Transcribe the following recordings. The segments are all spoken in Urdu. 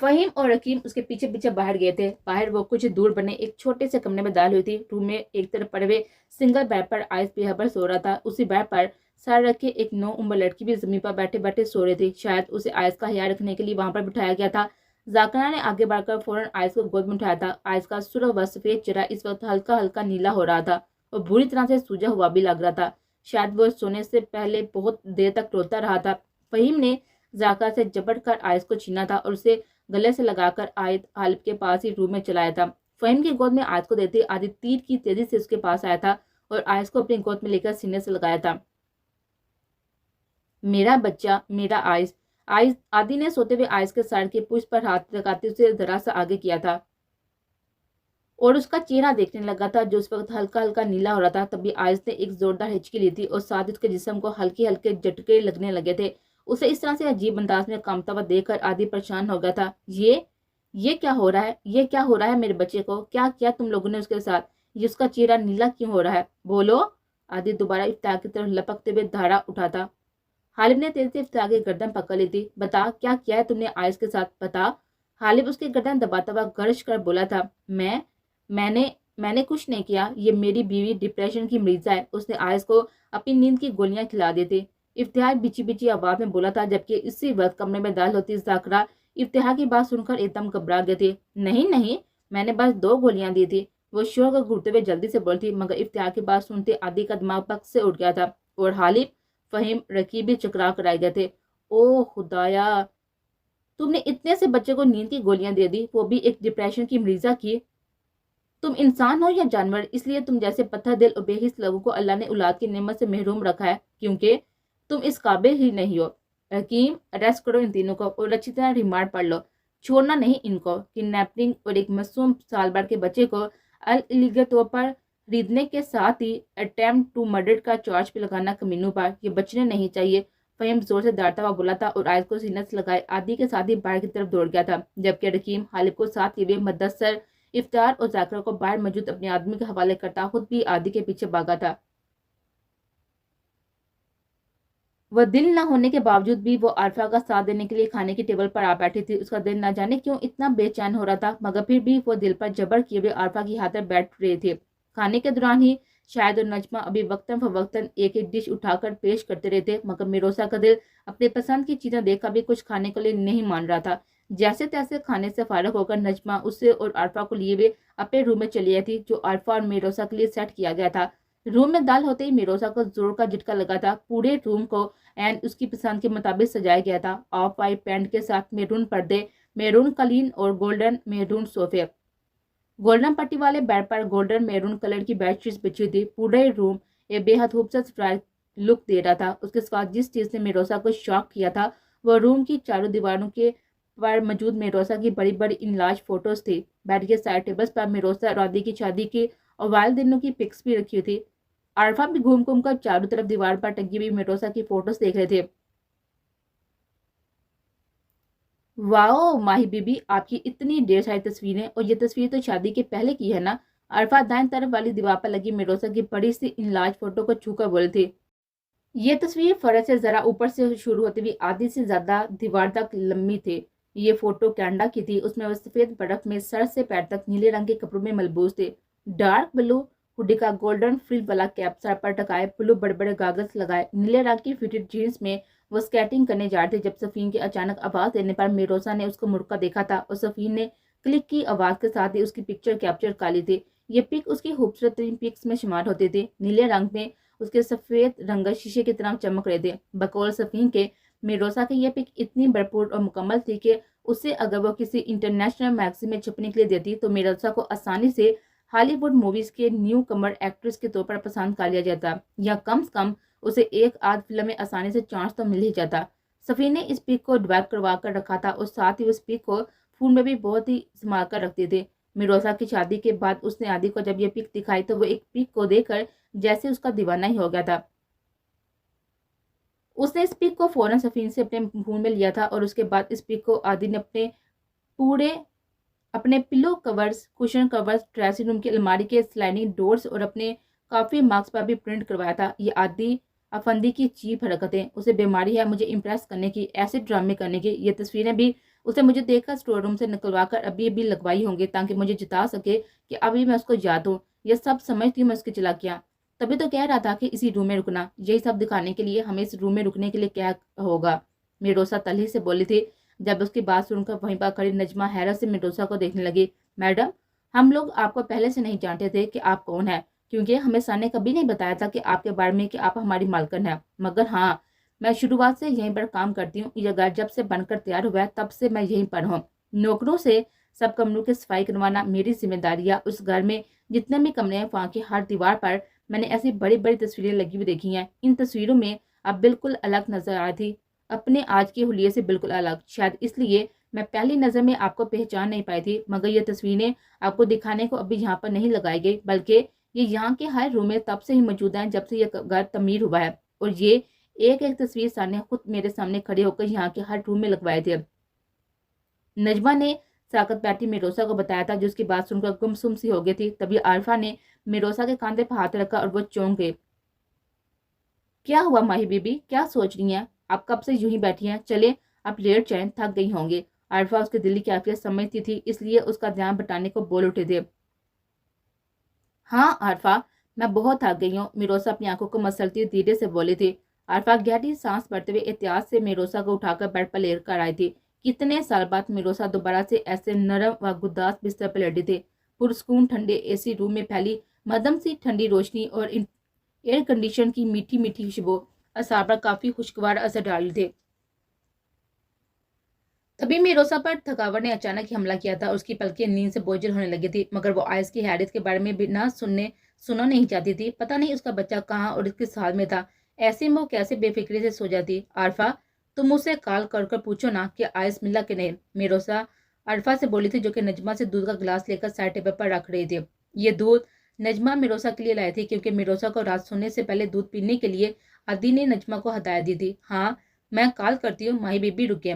فہیم اور رکیم اس کے پیچھے پیچھے باہر گئے تھے۔ باہر وہ کچھ دور بنے ایک چھوٹے سے کمرے میں داخل ہوئی تھی۔ روم میں ایک طرف پڑے ہوئے سنگل بیڈ پر آئس بے خبر سو رہا تھا۔ اسی بیڈ پر سر رکھ کے ایک 9 عمر لڑکی بھی زمین پر بیٹھے بیٹھے سو رہی تھی۔ شاید اسے آئس کا خیال رکھنے کے لیے وہاں پر بٹھایا گیا تھا۔ ذاکرہ نے آگے بڑھ کر فوراً آئس کو گود میں اٹھایا تھا۔ آئس کا سرخ و سفید چہرہ اس وقت ہلکا ہلکا نیلا ہو رہا تھا اور بری طرح سے سوجا ہوا بھی لگ رہا تھا۔ شاید وہ سونے سے پہلے بہت دیر تک روتا رہا تھا۔ فہیم نے ذاکرہ سے جبڑ کر آئس کو چھینا تھا اور اسے گلے سے لگا کر غالب کے پاس ہی روم میں چلایا تھا۔ فہیم کی گود میں آئس کو دیتے عادی تیر کی تیزی سے اس کے پاس آیا تھا اور آئس کو اپنی گود میں لے کر سینے سے لگایا تھا۔ میرا بچہ، میرا آئس۔ عادی نے سوتے ہوئے آئس کے سر کے پشت پر ہاتھ لگاتے اسے ذرا سا آگے کیا تھا اور اس کا چہرہ دیکھنے لگا تھا جو اس وقت ہلکا ہلکا نیلا ہو رہا تھا۔ تبھی آئس نے ایک زوردار ہچکی لی تھی اور ساتھ اس کے جسم کو ہلکے ہلکے جھٹکے لگنے لگے تھے۔ اسے اس طرح سے عجیب انداز میں کانپتا ہوا دیکھ کر عادی پریشان ہو گیا تھا۔ یہ کیا ہو رہا ہے؟ یہ کیا ہو رہا ہے میرے بچے کو؟ کیا کیا تم لوگوں نے اس کے ساتھ؟ یہ اس کا چہرہ نیلا کیوں ہو رہا ہے؟ بولو۔ عادی دوبارہ افتخار کی طرف لپکتے ہوئے دھاڑا اٹھاتا۔ غالب نے تیزی سے افتخار کی گردن پکڑ لی تھی۔ بتا، کیا کیا ہے تم نے آئس کے ساتھ؟ بتا۔ غالب اس کی گردن دباتا ہوا گرج کر بولا تھا۔ میں نے کچھ نہیں کیا۔ یہ میری بیوی ڈپریشن کی مریضہ ہے۔ اس نے آئس کو اپنی نیند کی گولیاں کھلا دی تھی۔ افتخار بیچی بیچی آواز میں بولا تھا، جبکہ اسی وقت کمرے میں داخل ہوتی ذاکرہ افتخار کی بات سن کر ایک دم گھبرا گئی تھی۔ نہیں، میں نے بس 2 گولیاں دی تھی، وہ شور کو گھٹتے ہوئے جلدی سے بولی تھی، مگر افتخار کی بات سنتے عادی کا دماغ پک سے اٹھ گیا تھا اور غالب، فہیم، رقیب بھی چکرا کر آئے گئے تھے۔ او خدایا، تم نے اتنے سے بچے کو نیند کی گولیاں دے دی، وہ بھی ایک ڈپریشن کی مریضہ کی۔ تم انسان ہو یا جانور؟ اس لیے تم جیسے پتھر دل اور بے حس لوگوں کو اللہ نے اولاد کی نعمت سے محروم رکھا ہے، کیونکہ تم اس قابل ہی نہیں ہو۔ حکیم، اریسٹ کرو ان تینوں کو اور اچھی طرح ریمانڈ پڑھ لو۔ چھوڑنا نہیں ان کو۔ کڈنیپنگ اور ایک معصوم سال بھر کے بچے کو اللیگل طور پر خریدنے کے ساتھ ہی اٹیمپٹ ٹو مرڈر کا چارج بھی لگانا کمینوں پر، یہ بچنے نہیں چاہیے۔ فہیم زور سے ڈانٹتا ہوا بولا تھا اور آئس کو سینے سے لگائے عادی کے ساتھ ہی باہر کی طرف دوڑ گیا تھا، جبکہ حکیم غالب کو ساتھ لیے مدثر، افتخار اور ذاکرہ کو باہر موجود اپنے آدمی کے حوالے کرتا خود بھی عادی کے پیچھے بھاگا تھا۔ وہ دل نہ ہونے کے باوجود بھی وہ عارفہ کا ساتھ دینے کے لیے کھانے کی ٹیبل پر آ بیٹھی تھی۔ اس کا دل نہ جانے کیوں اتنا بے چین ہو رہا تھا، مگر پھر بھی وہ دل پر جبر کیے ہوئے عارفہ کی خاطر بیٹھ رہے تھے۔ کھانے کے دوران ہی شاہد اور نجمہ ابھی وقتاً فوقتاً ایک ایک ڈش اٹھا کر پیش کرتے رہے تھے، مگر میروسا کا دل اپنے پسند کی چیزیں دیکھ کر بھی کچھ کھانے کے لیے نہیں مان رہا تھا۔ جیسے تیسے کھانے سے فارغ ہو کر نجمہ اسے اور عارفہ کو لیے ہوئے اپنے روم میں چلی آئی تھی، جو عارفہ اور میروسا کے لیے سیٹ کیا گیا تھا۔ روم میں داخل ہوتے ہی میروسا کو زور کا جھٹکا لگا تھا۔ پورے روم کو اس کی پسند کے مطابق سجایا گیا تھا۔ آف وائٹ پینٹ کے ساتھ میرون پردے، میرون قالین اور گولڈن میرون صوفے۔ گولڈن پٹی والے بیڈ پر گولڈن میرون کلر کی بیڈ شیٹس بچھی تھی۔ پورے روم ایک بے حد خوبصورت سرپرائز لک دے رہا تھا۔ اس کے ساتھ جس چیز نے میروسا کو شاک کیا تھا وہ روم کی چاروں دیواروں کے پر موجود میروسا کی بڑی بڑی انلارج فوٹوز تھی۔ بیڈ کے سائڈ ٹیبلز پر میروسا اور عادی کی شادی کی اور والد دنوں کی پکس بھی رکھی تھی۔ عارفہ بھی گھوم گھوم کر چاروں طرف دیوار پر ٹنگی ہوئی میروسا کی فوٹوز دیکھ رہے تھے۔ واؤ ماہی بی بی، آپ کی اتنی ڈھیر ساری تصویریں، اور یہ تصویر تو شادی کے پہلے کی ہے نا؟ عارفہ دائیں طرف والی دیوار پر لگی میروسا کی بڑی سی انلارج فوٹو کو چھو کر بولی تھی۔ یہ تصویر فرش سے ذرا اوپر سے شروع ہوتی ہوئی آدھی سے زیادہ دیوار تک لمبی تھی۔ یہ فوٹو کینیڈا کی تھی۔ اس میں وہ سفید برف میں سر سے پیر تک نیلے رنگ کے کپڑوں میں ملبوس تھے۔ ڈارک بلو ہوڈی کا گولڈن فریل والا کیپ سر پر ٹکائے، بلو بڑے بڑے گاگلز لگائے، نیلے رنگ کی فٹڈ جینس میں وہ سکیٹنگ کرنے جا رہے تھے، جب سفین کے اچانک آواز دینے پر میروسا نے اس کو مڑ کر دیکھا تھا اور سفین نے کلک کی آواز کے ساتھ ہی اس کی پکچر کیپچر کر لی تھی۔ یہ پک اس کی خوبصورت ترین پکس میں شمار ہوتی تھی۔ نیلے رنگ میں اس کے سفید رنگت شیشے کی طرح چمک رہے تھے۔ بقول سفین کے، میروسا کی یہ پک اتنی بھرپور اور مکمل تھی کہ اسے اگر وہ کسی انٹرنیشنل میگزین میں چھپنے کے لیے دیتی تو میروسا کو آسانی سے ہالی ووڈ موویز کے نیو کمر ایکٹریس کے طور پر پسند کر لیا جاتا، یا کم سے کم اسے ایک آدھ فلم میں آسانی سے چانس تو مل ہی جاتا۔ سفین نے اس پک کو ڈیولپ کروا کر رکھا تھا اور ساتھ ہی اس پک کو فون میں بھی بہت ہی سنبھال کر رکھتے تھے۔ میروسا کی شادی کے بعد اس نے عادی کو جب یہ پک دکھائی تو وہ ایک پک کو دیکھ کر جیسے اس کا دیوانہ ہی ہو گیا تھا۔ اس نے اس پک کو فوراً سفین سے اپنے فون میں لیا تھا اور اس کے بعد اس پک کو عادی نے اپنے pillow covers, cushion covers, dressing room کی الماری کے سلائڈنگ ڈورز اور اپنے کافی مارکس پر بھی پرنٹ کروایا تھا۔ یہ عادی افندی کی چیپ حرکتیں، اسے بیماری ہے مجھے امپریس کرنے کی، ایسے ڈرامے کرنے کی۔ یہ تصویریں بھی اسے مجھے دیکھ کر اسٹور روم سے نکلوا کر ابھی ابھی لگوائی ہوں گی تاکہ مجھے جتا سکے کہ ابھی میں اس کو یاد ہوں۔ یہ سب سمجھتی ہوں میں اس کی چلاکیاں۔ تبھی تو کہہ رہا تھا کہ اسی روم میں رکنا، یہی سب دکھانے کے لیے ہمیں اس روم میں رکنے کے لیے کیا ہوگا۔ میروسا تلہی سے بولی تھی۔ جب اس کی بات سن کر وہیں پر کھڑی نجمہ حیرت سے میروسا کو دیکھنے لگی۔ میڈم، ہم لوگ آپ کو پہلے سے نہیں جانتے تھے کہ آپ کون ہیں، کیونکہ ہمیں سر نے کبھی نہیں بتایا تھا کہ آپ کے بارے میں کہ آپ ہماری مالکن ہیں، مگر ہاں، میں شروعات سے یہیں پر کام کرتی ہوں۔ یہ گھر جب سے بن کر تیار ہوا ہے تب سے میں یہیں پر ہوں۔ نوکروں سے سب کمروں کی صفائی کروانا میری ذمہ داری ہے۔ اس گھر میں جتنے بھی کمرے ہیں وہاں کی ہر دیوار پر میں نے ایسی بڑی بڑی تصویریں لگی ہوئی دیکھی ہیں۔ ان تصویروں میں اب بالکل الگ نظر آ رہی تھی، اپنے آج کے حلیے سے بالکل الگ۔ شاید اس لیے میں پہلی نظر میں آپ کو پہچان نہیں پائی تھی، مگر یہ تصویریں آپ کو دکھانے کو ابھی یہاں پر نہیں لگائی گئی، بلکہ یہ یہاں کے ہر روم میں تب سے ہی موجود ہیں جب سے یہ گھر تعمیر ہوا ہے، اور یہ ایک ایک تصویر سر نے خود میرے سامنے کھڑے ہو کر یہاں کے ہر روم میں لگوائے تھے۔ نجمہ نے ساکت بیٹھی میروسا کو بتایا تھا، جس کی بات سن کر گمسم سی ہو گئی تھی۔ تبھی عارفہ نے میروسا کے کاندھے پر ہاتھ رکھا اور وہ چونک گئی۔ کیا ہوا ماہی بی بی، کیا سوچ رہی ہیں آپ؟ کب سے یوں ہی بیٹھی ہیں؟ چلے آپ لیٹ جائیں، تھک گئی ہوں گے۔ عارفہ اس کے دلی کی کیفیت سمجھتی تھی، اس لیے اس کا دھیان بٹانے کو بول اٹھے تھے۔ ہاں عارفہ، میں بہت تھک گئی ہوں، میروسا اپنی آنکھوں کو مسلتی ہوئی دھیرے سے بولی تھی۔ عارفہ گہری سانس بھرتے ہوئے احتیاط سے میروسا کو اٹھا کر بیڈ پر لے کر آئی تھی۔ کتنے سال بعد میروسا دوبارہ سے ایسے نرم و گداز بستر پر لیٹی تھی۔ پرسکون ٹھنڈے اے سی روم میں پھیلی مدھم سی ٹھنڈی روشنی اور ایئر کنڈیشن کی میٹھی میٹھی خوشبو اعصاب پر کافی خوشگوار اثر ڈال رہی تھی۔ تبھی میروسا پر تھکاوٹ نے اچانک حملہ کیا تھا اور اس کی پلکیں نیند سے بوجھل ہونے لگی تھی، مگر وہ آئس کی حیرت کے بارے میں بھی نہ سننا نہیں چاہتی تھی۔ پتہ نہیں اس کا بچہ کہاں اور کس حال میں تھا، ایسے میں وہ کیسے بے فکری سے سو جاتی۔ عارفہ، تم اسے کال کر کر پوچھو نا کہ آئس ملا کہ نہیں، میروسا عارفہ سے بولی تھی، جو کہ نجمہ سے دودھ کا گلاس لے کر سائڈ ٹیبل پر رکھ رہی تھی۔ یہ دودھ نجمہ میروسا کے لیے لائی تھی، کیونکہ میروسا کو رات سونے سے پہلے دودھ پینے کے لیے عادی نے نجمہ کو ہدایت دی تھی۔ ہاں میں کال کرتی ہوں، ماہی بی بی رکے۔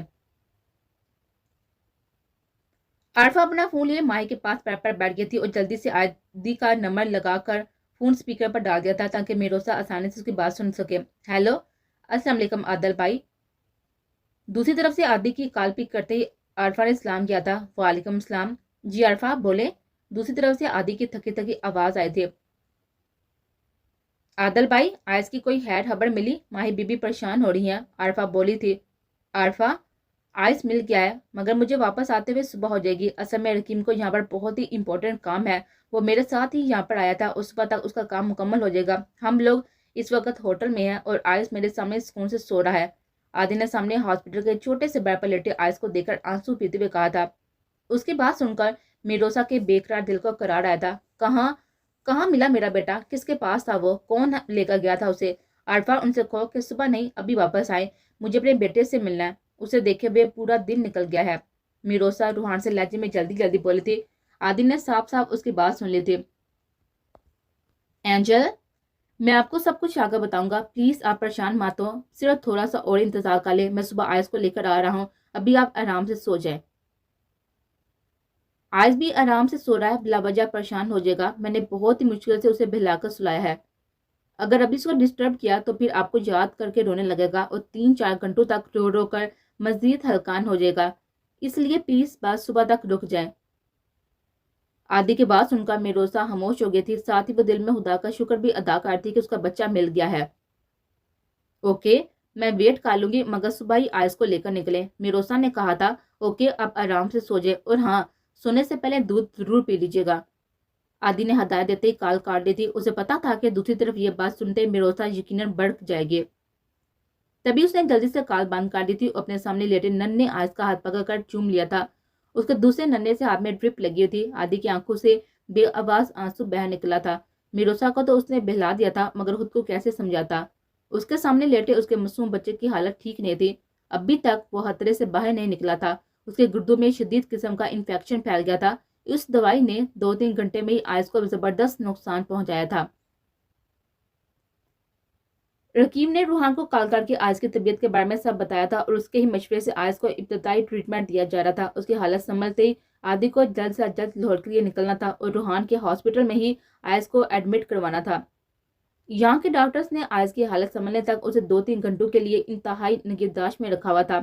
عارفہ اپنا فون لیے ماہی کے پاس بیڈ پر بیٹھ گئی تھی اور جلدی سے عادی کا نمبر لگا کر فون سپیکر پر ڈال دیا تھا تاکہ میروسا آسانی سے اس کی بات سن سکے۔ ہیلو، السلام علیکم عادل بھائی۔ دوسری طرف سے عادی کی کال پک کرتے ہی عارفہ نے سلام کیا تھا۔ وعلیکم السلام، جی عارفہ بولے۔ دوسری طرف سے عادی کی تھکی تھکی آواز آئی تھی۔ عادل بھائی، آئس کی کوئی خیر خبر ملی؟ ماہی بی بی پریشان ہو رہی ہیں، عارفہ بولی تھی۔ عارفہ، آئس مل گیا ہے، مگر مجھے واپس آتے ہوئے صبح ہو جائے گی۔ اصل میں رکیم کو یہاں پر بہت ہی امپورٹنٹ کام ہے، وہ میرے ساتھ ہی یہاں پر آیا تھا، اس صبح تک اس کا کام مکمل ہو جائے گا۔ ہم لوگ اس وقت ہوٹل میں ہیں اور آئس میرے سامنے سکون سے سو رہا ہے۔ عادی نے سامنے ہاسپٹل کے چھوٹے سے بیڈ پر لیٹے آئس کو دیکھ کر آنسو پیتے ہوئے کہا تھا۔ اس کی بات سن کر میروسا کے بے قرار دل کو قرار آیا تھا۔ کہاں ملا میرا بیٹا؟ کس کے پاس تھا وہ؟ کون لے کر گیا تھا اسے؟ عارفہ ان سے کہو کہ صبح نہیں ابھی واپس آئے، مجھے اپنے بیٹے سے ملنا ہے، اسے دیکھے ہوئے پورا دن نکل گیا ہے۔ میروسا روحان سے لہجے میں جلدی جلدی بولی تھی۔ عادی نے صاف صاف اس کی بات سن لی تھی۔ اینجل، میں آپ کو سب کچھ آگے بتاؤں گا، پلیز آپ پریشان مت ہو، صرف تھوڑا سا اور انتظار کر لیں، میں صبح آئس کو لے کر آ رہا ہوں، ابھی آپ آرام سے سو جائیں۔ آئس بھی آرام سے سو رہا ہے، بلا وجہ پریشان ہو جائے گا، میں نے بہت ہی مشکل سے اسے بہلا کر سلایا ہے، اگر ابھی اس کو ڈسٹرب کیا تو پھر آپ کو یاد کر کے رونے لگے گا اور 3-4 گھنٹوں تک رو رو کر مزید ہلکان ہو جائے گا، اس لیے پلیز بات صبح تک رک جائیں۔ عادی کی بات سن کر میروسا خاموش ہو گئی تھی، ساتھ ہی وہ دل میں خدا کا شکر بھی ادا کرتی کہ اس کا بچہ مل گیا ہے۔ اوکے، میں ویٹ کر لوں گی، مگر صبح ہی آئس کو لے کر نکلیں، میروسا نے کہا تھا۔ اوکے، آپ آرام سے سو جائیں، اور ہاں، سونے سے پہلے دودھ ضرور پی لیجیے گا۔ عادی نے ہدایت دیتے ہی کال کاٹ دی تھی، اسے پتا تھا کہ دوسری طرف یہ بات سنتے میروسا یقیناً بڑک جائے گی۔ تبھی اس نے جلدی سے کال بند کر دی تھی اور اپنے سامنے لیٹے ننھے آئس کا ہاتھ پکڑ کر چوم لیا تھا، اس کے دوسرے ننھے سے ہاتھ میں ڈرپ لگی ہوئی تھی۔ عادی کی آنکھوں سے بے آواز آنسو بہہ نکلا تھا۔ میروسا کو تو اس نے بہلا دیا تھا، مگر خود کو کیسے سمجھاتا؟ اس کے سامنے لیٹے اس کے معصوم بچے کی حالت ٹھیک نہیں تھی، ابھی تک وہ خطرے سے باہر نہیں نکلا تھا، اس کے گردوں میں شدید قسم کا انفیکشن پھیل گیا تھا، اس دوائی نے 2-3 گھنٹے میں ہی آئس کو زبردست نقصان پہنچایا تھا۔ رکیم نے روحان کو کال کر کے آئس کی طبیعت کے بارے میں سب بتایا تھا اور اس کے ہی مشورے سے آئس کو ابتدائی ٹریٹمنٹ دیا جا رہا تھا۔ اس کی حالت سنبھلتے ہی عادی کو جلد سے جلد لاہور کے لیے نکلنا تھا اور روحان کے ہاسپٹل میں ہی آئس کو ایڈمٹ کروانا تھا۔ یہاں کے ڈاکٹرز نے آئس کی حالت سنبھلنے تک اسے 2-3 گھنٹوں کے لیے انتہائی نگہداشت میں رکھا ہوا تھا۔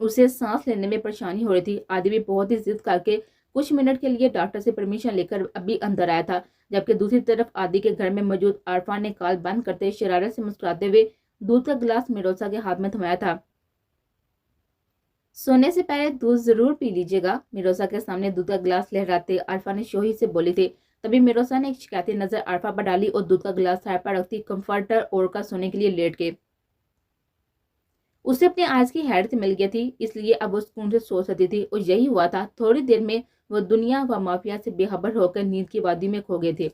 اسے سانس لینے میں پریشانی ہو رہی تھی۔ عادی بھی بہت ہی ضد کر کے کچھ منٹ کے لیے ڈاکٹر سے پرمیشن لے کر ابھی اندر آیا تھا، جبکہ دوسری طرف عادی کے گھر میں موجود عرفان نے کال بند کرتے شرارت سے مسکراتے ہوئے دودھ کا گلاس میروسا کے ہاتھ میں تھمایا تھا۔ سونے سے پہلے دودھ ضرور پی لیجیے گا، میروسا کے سامنے دودھ کا گلاس لہراتے عرفان نے شوہی سے بولی تھی۔ تبھی میروسا نے ایک شکایتی نظر عرفا پر ڈالی اور دودھ کا گلاس سر پر رکھتی کمفرٹر اوڑھ کر سونے کے لیے لیٹ گئی۔ اسے اپنے آج کی حیرت مل گئی تھی، اس لیے اب وہ سکون سے سو سکتی تھی، اور یہی ہوا تھا۔ تھوڑی دیر میں وہ دنیا و مافیا سے بے خبر ہو کر نیند کی وادی میں کھو گئے تھے۔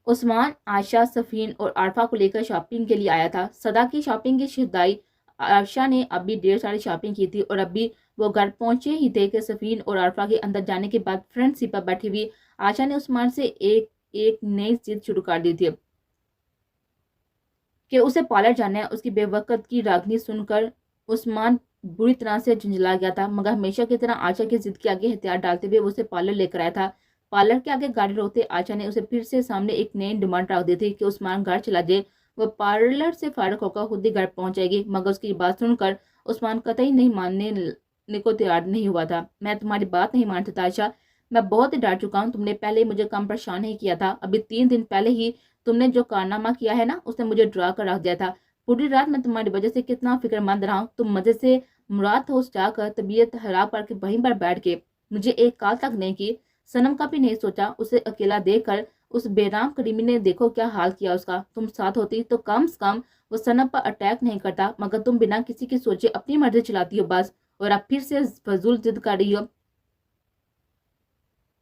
عثمان، عائشہ، صفین اور عرفہ کو لے کر شاپنگ کے لیے آیا تھا۔ صدا کی شاپنگ کی شدائی عائشہ نے ابھی ڈھیر ساری شاپنگ کی تھی، اور ابھی وہ گھر پہنچے ہی تھے کہ صفین اور عرفہ کے اندر جانے کے بعد فرنٹ سیٹ پر بیٹھی ہوئی عائشہ نے عثمان سے ایک نئی ضد شروع کر دی تھی کہ اسے پارلر جانا ہے۔ اس کی بے وقت کی راگنی سن کر عثمان بری طرح سے جھنجھلا گیا تھا، مگر ہمیشہ کی طرح عائشہ کی ضد کے آگے ہتھیار ڈالتے ہوئے وہ اسے پارلر لے کر آیا تھا۔ پارلر کے آگے گاڑی روکتے عائشہ نے اسے پھر سے سامنے ایک نئی ڈیمانڈ رکھ دی تھی کہ عثمان گھر چلا جائے، وہ پارلر سے فارغ ہو کر خود ہی گھر پہنچ جائے گی، مگر اس کی بات سن کر عثمان قطعی نہیں ماننے کو تیار نہیں ہوا تھا۔ میں تمہاری بات نہیں مانتا تھا عائشہ، میں بہت ڈر چکا ہوں، تم نے پہلے ہی مجھے کم پریشان نہیں کیا تھا، ابھی 3 دن پہلے ہی تم نے جو کارنامہ کیا ہے نا، اس نے مجھے ڈرا کر رکھ دیا تھا۔ پوری رات میں تمہاری وجہ سے کتنا فکر مند رہا ہوں، تم مزے سے مراد ہوش جا کر طبیعت خراب کر کے وہیں پر بیٹھ کے مجھے ایک کال تک نہیں کی، صنم کا بھی نہیں سوچا۔ اسے اکیلا دیکھ کر اس بیرام کریمی نے دیکھو کیا حال کیا اس کا، تم ساتھ ہوتی تو کم سے کم وہ صنم پر اٹیک نہیں کرتا، مگر تم بنا کسی کی سوچے اپنی مرضی چلاتی ہو بس، اور اب پھر سے فضول ضد کر رہی ہو۔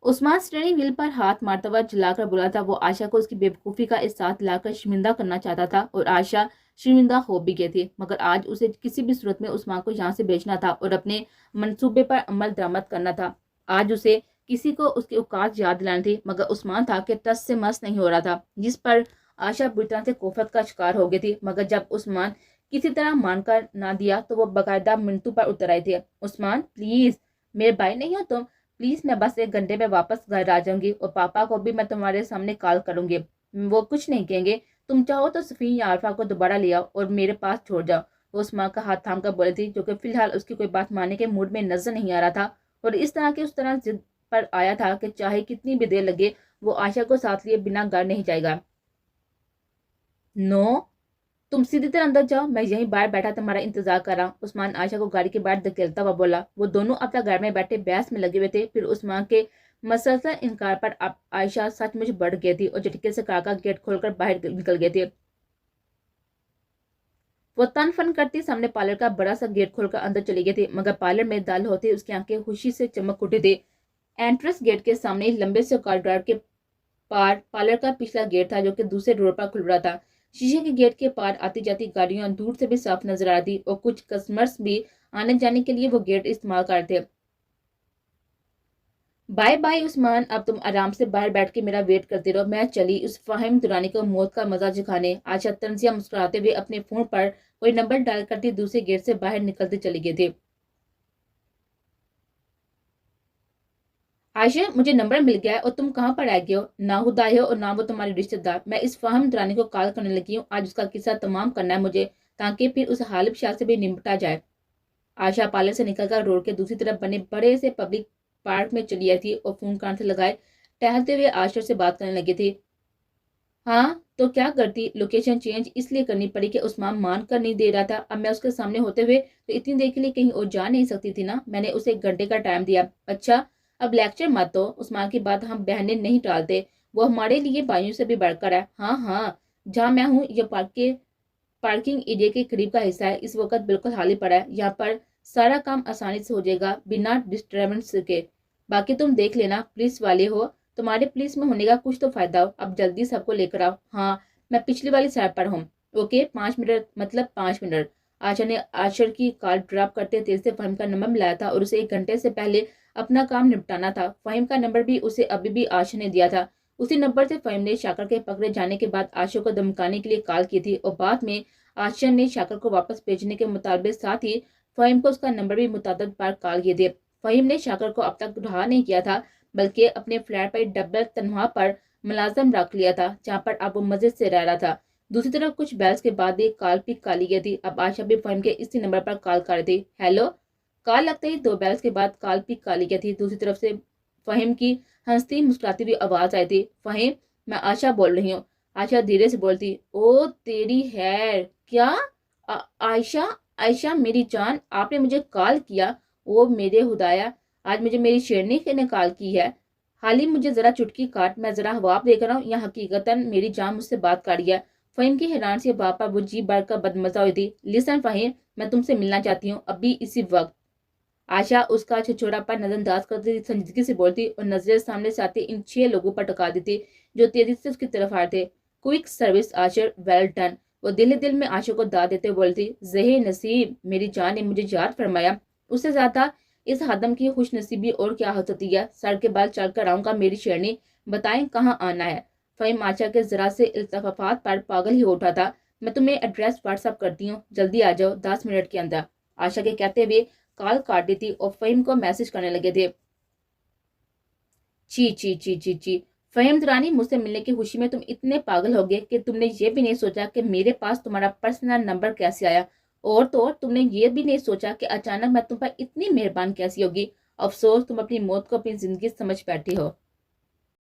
عثمان اسٹیئرنگ وہیل پر ہاتھ مارتا ہوا جلا کر بولا تھا۔ وہ عائشہ کو اس کی بے وقوفی کا احساس دلا کر شرمندہ کرنا چاہتا تھا، اور عائشہ شرمندہ ہو بھی گئی تھی، مگر آج اسے کسی بھی صورت میں عثمان کو یہاں سے بھیجنا تھا اور اپنے منصوبے پر عمل درآمد کرنا تھا۔ آج اسے کسی کو اس کی اوقات یاد دلانی تھی، مگر عثمان تھا کہ ٹس سے مس نہیں ہو رہا تھا، جس پر عائشہ بری طرح سے کوفت کا شکار ہو گئی تھی۔ مگر جب عثمان کسی طرح مان کر نہ دیا تو وہ باقاعدہ منتو پر اتر آئی تھی۔ عثمان پلیز، میرے بھائی نہیں ہو تم، پلیز میں بس 1 گھنٹے میں واپس گھر آ جاؤں گی، اور پاپا کو بھی میں تمہارے سامنے کال کروں گی، وہ کچھ نہیں کہیں گے، تم چاہو تو صفین یا عارفہ کو دوبارہ لے آؤ اور میرے پاس چھوڑ جاؤ۔ وہ عثمان کا ہاتھ تھام کر بولی تھی، جو کہ فی الحال اس کی کوئی بات ماننے کے موڈ میں نظر نہیں آ رہا تھا، اور اس طرح ضد پر آیا تھا کہ چاہے کتنی بھی دیر لگے وہ عائشہ کو ساتھ لیے بنا گھر نہیں جائے گا۔ نو، تم سیدھی طرح اندر جاؤ، میں یہیں باہر بیٹھا تمہارا انتظار کر رہا ہوں، عثمان عائشہ کو گاڑی کے باہر دھکیلتا ہوا بولا۔ وہ دونوں اب تک گھر میں بیٹھے بحث میں لگے ہوئے تھے، پھر عثمان کے مسلسل انکار پر اب عائشہ سچ مچ بڑھ گئی تھی اور جھٹکے سے کاکا گیٹ کھول کر باہر نکل گئے تھے۔ وہ تن فن کرتی سامنے پارلر کا بڑا سا گیٹ کھول کر اندر چلی گئی تھی، مگر پارلر میں داخل ہوتے اس کی آنکھیں خوشی سے چمک اٹھی تھی۔ انٹرنس گیٹ کے سامنے لمبے سے کارڈور کے پار پارلر کا پچھلا گیٹ تھا، جو کہ دوسرے روڈ پر کھل رہا تھا۔ شیشے کے گیٹ کے پار آتی جاتی گاڑیاں دور سے بھی صاف نظر آ رہی تھی، اور کچھ کسٹمرز بھی آنے جانے کے لیے وہ گیٹ استعمال کر رہے تھے۔ بائے بائے عثمان، اب تم آرام سے باہر بیٹھ کے میرا ویٹ کرتے رہو، میں چلی اس فہم درانی کو موت کا مزہ چکھانے۔ عائشہ طنزیہ مسکراتے ہوئے اپنے فون پر کوئی نمبر ڈائل کرتی دوسرے گیٹ سے باہر نکلتے چلی گئی تھی۔ عائشہ، مجھے نمبر مل گیا ہے اور تم کہاں پر آ گئے ہو؟ نہ خود آئے ہو اور نہ وہ تمہاری رشتہ دار۔ میں اس فہم درانی کو کال کرنے لگی ہوں، آج اس کا قصہ تمام کرنا ہے مجھے، تاکہ پھر اس حالب شاہ سے بھی نمٹا جائے۔ عائشہ پارلر سے نکل کر روڈ کے دوسری طرف بنے بڑے سے پبلک پارک میں چلی آئی تھی اور فون کان سے لگائے ٹہلتے ہوئے عاشر سے بات کرنے لگی تھی۔ ہاں تو کیا کرتی، لوکیشن چینج اس لیے کرنی پڑی کہ عثمان مان کر نہیں دے رہا تھا، اب میں اس کے سامنے ہوتے ہوئے تو اتنی دیر کے لیے کہیں اور جا نہیں سکتی تھی نا، میں نے اسے 1 گھنٹے کا ٹائم دیا۔ اچھا اب لیکچر مت دو، عثمان کی بات ہم بہنیں نہیں ٹالتے، وہ ہمارے لیے بھائیوں سے بھی بڑھ کر ہے۔ ہاں ہاں، جہاں میں ہوں یہ پارکنگ ایریا کے قریب کا حصہ ہے، اس وقت بالکل خالی پڑا ہے، یہاں پر سارا کام آسانی سے ہو جائے گا بنا ڈسٹربنس کے، باقی تم دیکھ لینا، پولیس والے ہو، تمہارے پولیس میں ہونے کا کچھ تو فائدہ ہو، اب جلدی سب کو لے کر آؤ۔ ہاں میں پچھلی والی سائڈ پر ہوں۔ اوکے 5 منٹ، مطلب 5 منٹ۔ عائشہ نے عاشر کی کال ڈراپ کرتے تیز سے فہم کا نمبر ملایا تھا اور اسے 1 گھنٹے سے پہلے اپنا کام نپٹانا تھا۔ فہم کا نمبر بھی اسے ابھی بھی عائشہ نے دیا تھا، اسی نمبر سے فہم نے شاکر کے پکڑے جانے کے بعد عاشر کو دھمکانے کے لیے کال کی تھی، اور بعد میں عاشر نے شاکر کو واپس بھیجنے کے مطالبے ساتھ ہی فہم کو اس کا نمبر بھی متعدد بار کال کیے تھے۔ فہم نے شاکر کو اب تک رہا نہیں کیا تھا، بلکہ اپنے فلیٹ پر ڈبل تنہا پر ملازم رکھ لیا تھا، جہاں پر اب وہ مزے سے رہ رہا تھا۔ دوسری طرف کچھ بیلز کے بعد ایک کال پک کر لی گئی تھی. اب عائشہ بھی فہیم کے اسی نمبر پر کال کر رہی تھی. ہیلو. کال لگتے ہی 2 بیلز کے بعد کال پک کر لی گئی تھی. دوسری طرف سے فہیم کی ہنستی مسکراتی ہوئی آواز آئی تھی. فہیم، میں عائشہ بول رہی ہوں. عائشہ دھیرے سے بولتی. او تیری خیر. کیا؟ عائشہ عائشہ میری جان، آپ نے مجھے کال کیا؟ او میرے خدایا، آج مجھے میری شیرنی نے کال کی ہے. حالی مجھے ذرا چٹکی کاٹ، میں ذرا خواب دیکھ رہا ہوں یا حقیقتاً میری جان مجھ سے بات کر رہی ہے. فہیم کی حیران سی بات پر وہ جی بڑھ کر بدمزہ ہوئی تھی. لسن فہیم، میں تم سے ملنا چاہتی ہوں، ابھی اسی وقت. عائشہ اس کا چھچوڑا پر نظر انداز کرتی سنجیدگی سے بولتی اور نظریں سامنے سے آتے ان 6 لوگوں پر ٹکا دیتی جو تیزی سے اس کی طرف آ رہے تھے. کوئک سروس عاشر، ویل ڈن. وہ دل میں عائشہ کو داد دیتے بولتی. زہے نصیب، میری جان نے مجھے یاد فرمایا. اس سے زیادہ اس حدم کی خوش نصیبی اور کیا ہو سکتی ہے. سر کے بال چل کر آؤں گا میری شیرنی، بتائیں کہاں آنا ہے. فہیم عائشہ کے ذرا سے التفافات پر پاگل ہی اٹھا تھا. میں تمہیں ایڈریس واٹس اپ کرتی ہوں، جلدی آ جاؤ 10 منٹ کے اندر. عائشہ کے کہتے ہوئے کال کاٹ دی تھی اور فہیم کو میسج کرنے لگے تھے. چی چی چی چی چی. فہیم درانی، مجھ سے ملنے کی خوشی میں تم اتنے پاگل ہو گئے کہ تم نے یہ بھی نہیں سوچا کہ میرے پاس تمہارا پرسنل نمبر کیسے آیا، اور تو اور تم نے یہ بھی نہیں سوچا کہ اچانک میں تم پر اتنی مہربان کیسی ہوگی. افسوس تم اپنی موت کو اپنی زندگی سمجھ بیٹھی ہو.